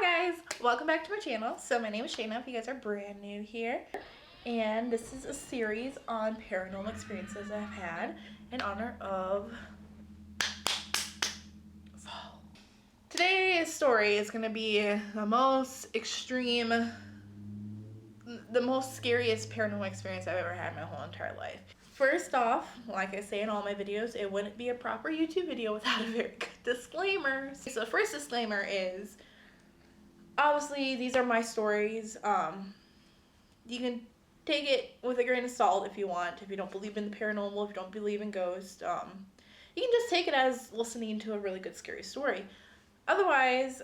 Hi guys, welcome back to my channel. So my name is Shayna if you guys are brand new here. And this is a series on paranormal experiences I've had in honor of fall. Today's story is going to be the most extreme, the most scariest paranormal experience I've ever had in my whole entire life. First off, like I say in all my videos, it wouldn't be a proper YouTube video without a very good disclaimer. So the first disclaimer is, obviously, these are my stories. You can take it with a grain of salt if you want. If you don't believe in the paranormal, if you don't believe in ghosts, you can just take it as listening to a really good scary story. Otherwise,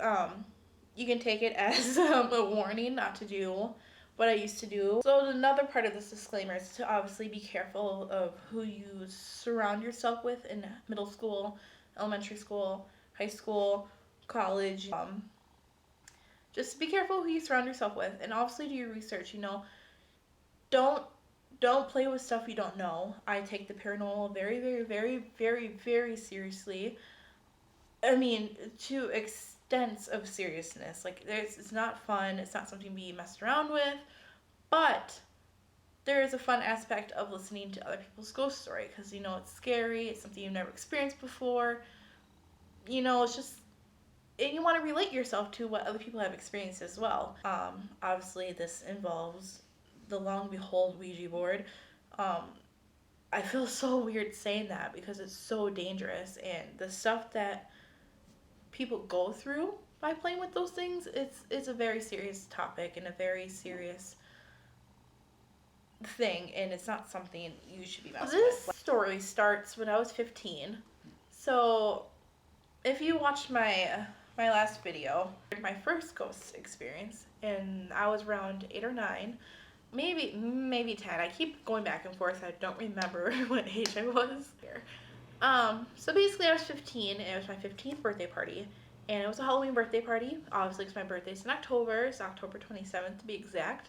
you can take it as a warning not to do what I used to do. So another part of this disclaimer is to obviously be careful of who you surround yourself with in middle school, elementary school, high school, college. Just be careful who you surround yourself with, and obviously do your research. Don't play with stuff you don't know. I take the paranormal very seriously. I mean, to extents of seriousness. Like, it's not fun. It's not something to be messed around with, but there is a fun aspect of listening to other people's ghost story because it's scary. It's something you've never experienced before. It's just. And you want to relate yourself to what other people have experienced as well. Obviously, this involves the long behold Ouija board. I feel so weird saying that because it's so dangerous, and the stuff that people go through by playing with those things, it's a very serious topic and a very serious thing, and it's not something you should be messing with. This story starts when I was 15. So if you watched my last video, my first ghost experience, and I was around 8 or 9, maybe 10. I keep going back and forth. I don't remember what age I was here. So basically I was 15, and it was my 15th birthday party, and it was a Halloween birthday party. Obviously, because my birthday's in October. It's October 27th to be exact.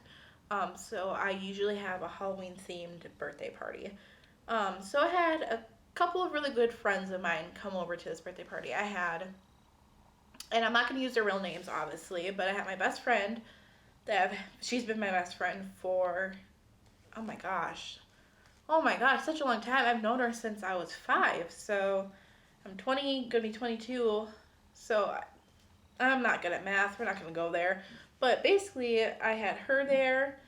So I usually have a Halloween themed birthday party. So I had a couple of really good friends of mine come over to this birthday party. And I'm not going to use their real names, obviously, but I had my best friend, she's been my best friend for, oh my gosh, such a long time. I've known her since I was 5, so I'm 20, going to be 22, so I'm not good at math. We're not going to go there. But basically, I had her there,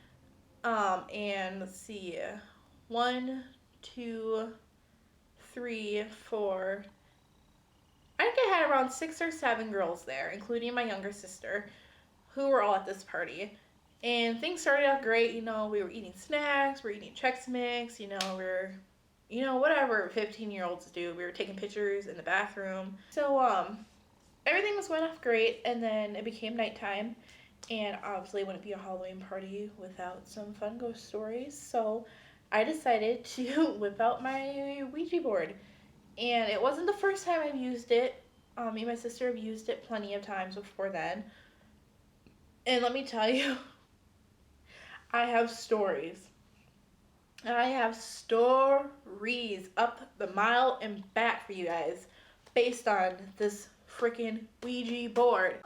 and let's see, 1, 2, 3, 4, I think I had around 6 or 7 girls there, including my younger sister, who were all at this party. And things started out great. We were eating snacks, we were eating Chex Mix, whatever 15-year-olds do. We were taking pictures in the bathroom. So, everything was going off great, and then it became nighttime, and obviously it wouldn't be a Halloween party without some fun ghost stories. So I decided to whip out my Ouija board. And it wasn't the first time I've used it. Me and my sister have used it plenty of times before then. And let me tell you, I have stories. I have stories up the mile and back for you guys based on this freaking Ouija board.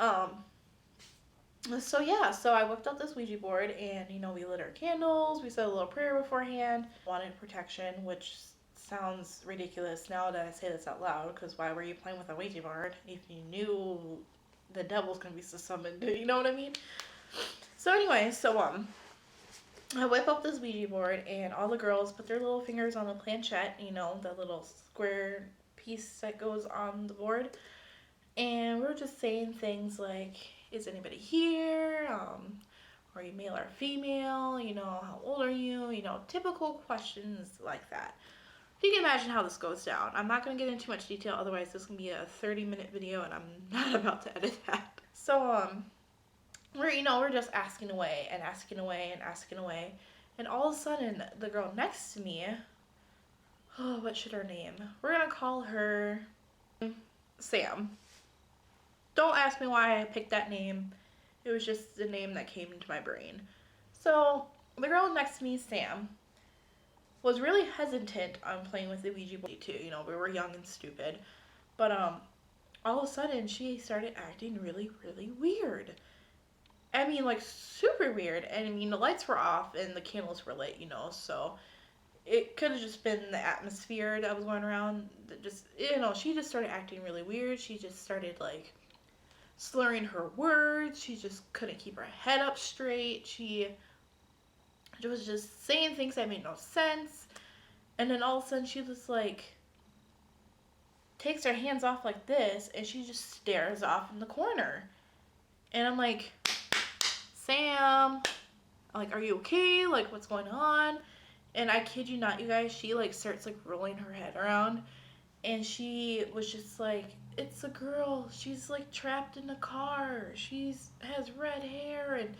So I whipped out this Ouija board, and we lit our candles, we said a little prayer beforehand, wanted protection, which sounds ridiculous now that I say this out loud, because why were you playing with a Ouija board if you knew the devil's gonna be summoned? You know what I mean? So anyway, I whip up this Ouija board, and all the girls put their little fingers on the planchette, the little square piece that goes on the board, and we're just saying things like, is anybody here? Are you male or female? How old are you? Typical questions like that. You can imagine how this goes down. I'm not going to get into much detail, otherwise this is going to be a 30-minute video, and I'm not about to edit that. So, we're just asking away, and all of a sudden, the girl next to me, what should her name? We're going to call her Sam. Don't ask me why I picked that name. It was just the name that came into my brain. So, the girl next to me, Sam, was really hesitant on playing with the Ouija board too. We were young and stupid. But all of a sudden she started acting really, really weird. I mean, like super weird. And I mean, the lights were off and the candles were lit, so it could have just been the atmosphere that was going around. That just, she just started acting really weird. She just started like slurring her words. She just couldn't keep her head up straight. She was just saying things that made no sense. And then all of a sudden she was like, takes her hands off like this and she just stares off in the corner. And I'm like, Sam, I'm like, are you okay? Like, what's going on? And I kid you not, you guys, she like starts like rolling her head around and she was just like, it's a girl. She's like trapped in a car. She's has red hair and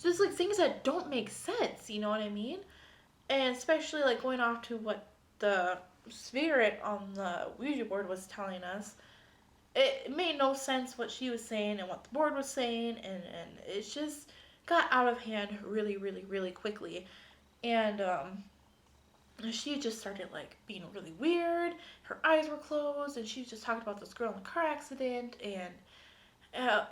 just like things that don't make sense, you know what I mean? And especially like going off to what the spirit on the Ouija board was telling us, it made no sense what she was saying and what the board was saying, and it just got out of hand really, really, really quickly. And she just started like being really weird. Her eyes were closed, and she was just talking about this girl in a car accident and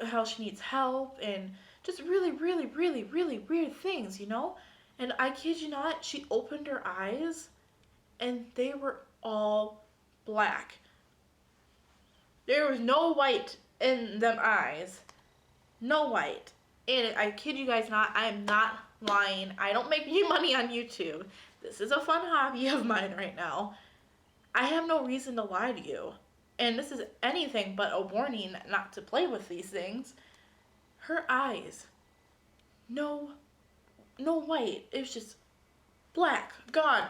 how she needs help and just really, really, really, really weird things, And I kid you not, she opened her eyes and they were all black. There was no white in them eyes. No white. And I kid you guys not, I am not lying. I don't make any money on YouTube. This is a fun hobby of mine right now. I have no reason to lie to you. And this is anything but a warning not to play with these things. Her eyes, no white. It was just black, gone.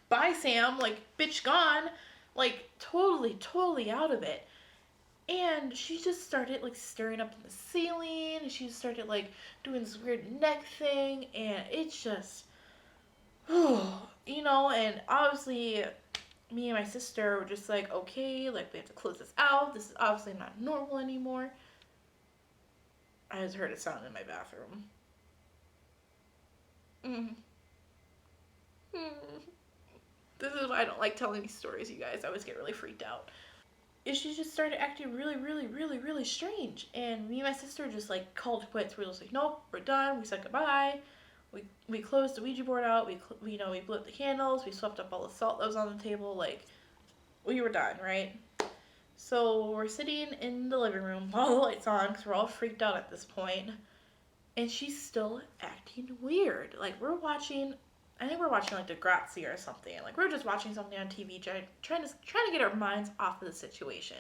Bye, Sam. Like, bitch, gone. Like, totally out of it. And she just started like staring up in the ceiling, and she started like doing this weird neck thing, and it's just, and obviously me and my sister were just like, okay, like we have to close this out. This is obviously not normal anymore. I just heard a sound in my bathroom. Mm. Mm. This is why I don't like telling these stories, you guys. I always get really freaked out. And she just started acting really, really, really, really strange. And me and my sister just like called quits. We were just like, nope, we're done. We said goodbye. We closed the Ouija board out. We blew up the candles. We swept up all the salt that was on the table. Like, we were done, right? So we're sitting in the living room, all the lights on, because we're all freaked out at this point. And she's still acting weird. Like, I think we're watching like Degrassi or something. Like, we're just watching something on TV, trying to get our minds off of the situation.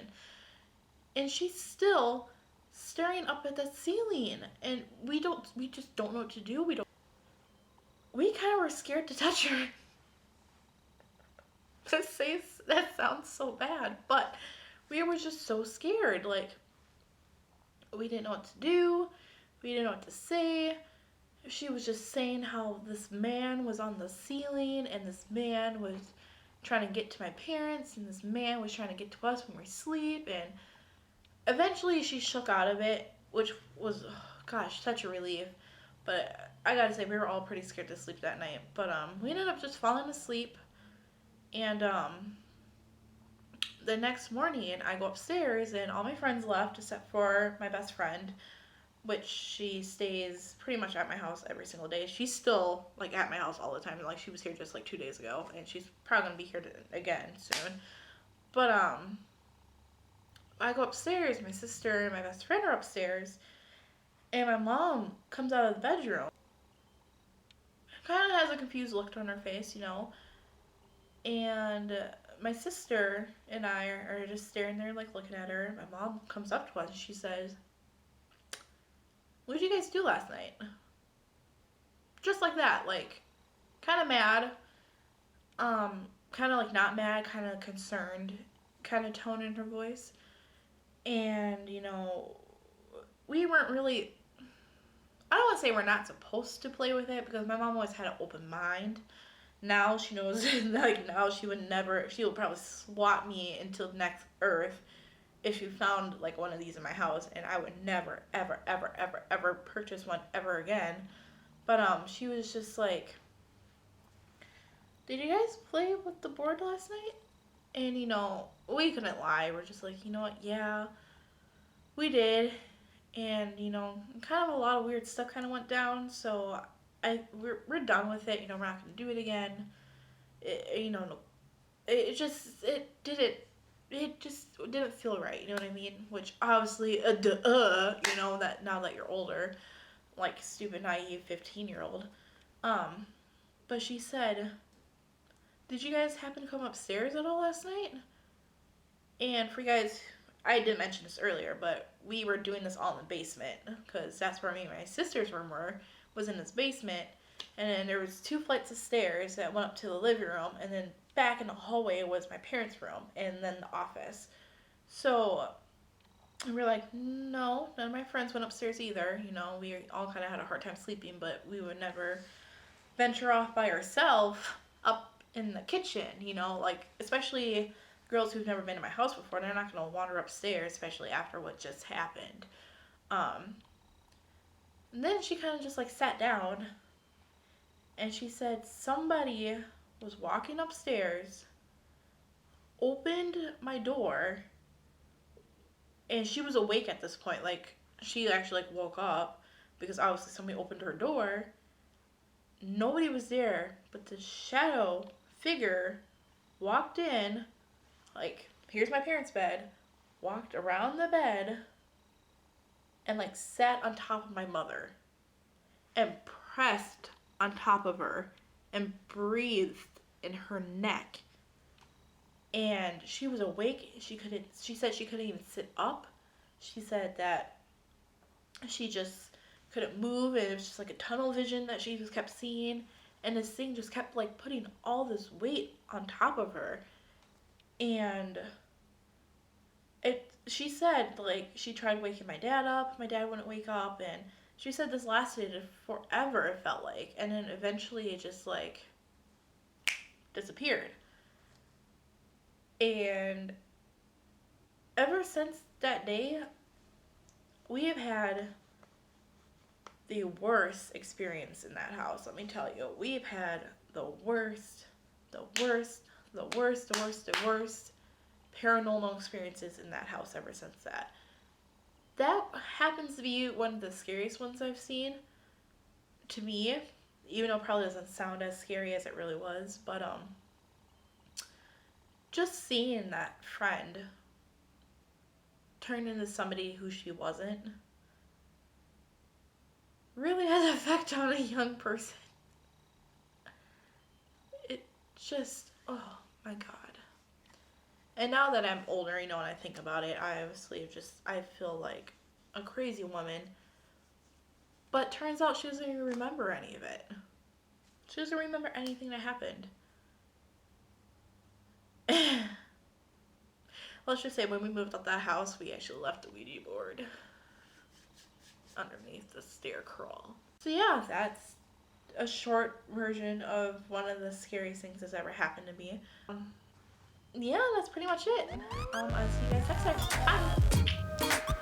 And she's still staring up at the ceiling, and we just don't know what to do. We kind of were scared to touch her. That sounds so bad, but we were just so scared. Like, we didn't know what to do. We didn't know what to say. She was just saying how this man was on the ceiling, and this man was trying to get to my parents, and this man was trying to get to us when we sleep. And eventually she shook out of it, which was, gosh, such a relief. But I gotta say, we were all pretty scared to sleep that night. But we ended up just falling asleep. And the next morning, I go upstairs, and all my friends left except for my best friend, which she stays pretty much at my house every single day. She's still like at my house all the time. Like, she was here just like 2 days ago, and she's probably gonna be here again soon. But I go upstairs. My sister and my best friend are upstairs, and my mom comes out of the bedroom. Kind of has a confused look on her face, And my sister and I are just staring there, like looking at her. My mom comes up to us and she says, "What did you guys do last night?" Just like that, like kind of mad, kind of like not mad, kind of concerned, kind of tone in her voice. And we weren't really. I don't want to say we're not supposed to play with it, because my mom always had an open mind. Now she knows, like, now she would probably swat me into the next earth if she found like one of these in my house, and I would never, ever, ever, ever, ever purchase one ever again. But she was just like, "Did you guys play with the board last night?" And we couldn't lie. We're just like, you know what? Yeah. we did, and you know, kind of a lot of weird stuff kind of went down. So we're done with it. You know, we're not gonna do it again. You know, it just didn't feel right. You know what I mean? Which obviously, you know, that now that you're older, like stupid naive 15-year-old. Um, but she said, "Did you guys happen to come upstairs at all last night?" And for you guys, I didn't mention this earlier, but we were doing this all in the basement because that's where me and my sister's room was in this basement. And then there was 2 flights of stairs that went up to the living room, and then back in the hallway was my parents' room, and then the office. So we were like, no, none of my friends went upstairs either. You know, we all kind of had a hard time sleeping, but we would never venture off by ourselves up in the kitchen. You know, like especially girls who've never been to my house before, they're not gonna wander upstairs, especially after what just happened. Um, and then she kind of just like sat down, and she said somebody was walking upstairs, opened my door, and she was awake at this point. Like she actually like woke up because obviously somebody opened her door. Nobody was there, but the shadow figure walked in, like, here's my parents' bed, walked around the bed, and like sat on top of my mother and pressed on top of her and breathed in her neck. And she was awake. She said she couldn't even sit up. She said that she just couldn't move, and it was just like a tunnel vision that she just kept seeing, and this thing just kept like putting all this weight on top of her. And she said like she tried waking my dad up, my dad wouldn't wake up, and she said this lasted forever, it felt like, and then eventually it just like disappeared. And ever since that day, we have had the worst experience in that house. Let me tell you, we've had the worst paranormal experiences in that house ever since that. That happens to be one of the scariest ones I've seen, to me, even though it probably doesn't sound as scary as it really was. But just seeing that friend turn into somebody who she wasn't really has an effect on a young person. It just, oh my god. And now that I'm older, you know, when I think about it, I obviously I feel like a crazy woman. But turns out she doesn't even remember any of it. She doesn't remember anything that happened. Let's just say when we moved out that house, we actually left the Ouija board underneath the stair crawl. So yeah, that's a short version of one of the scariest things that's ever happened to me. Yeah, that's pretty much it. I'll see you guys next time. Bye!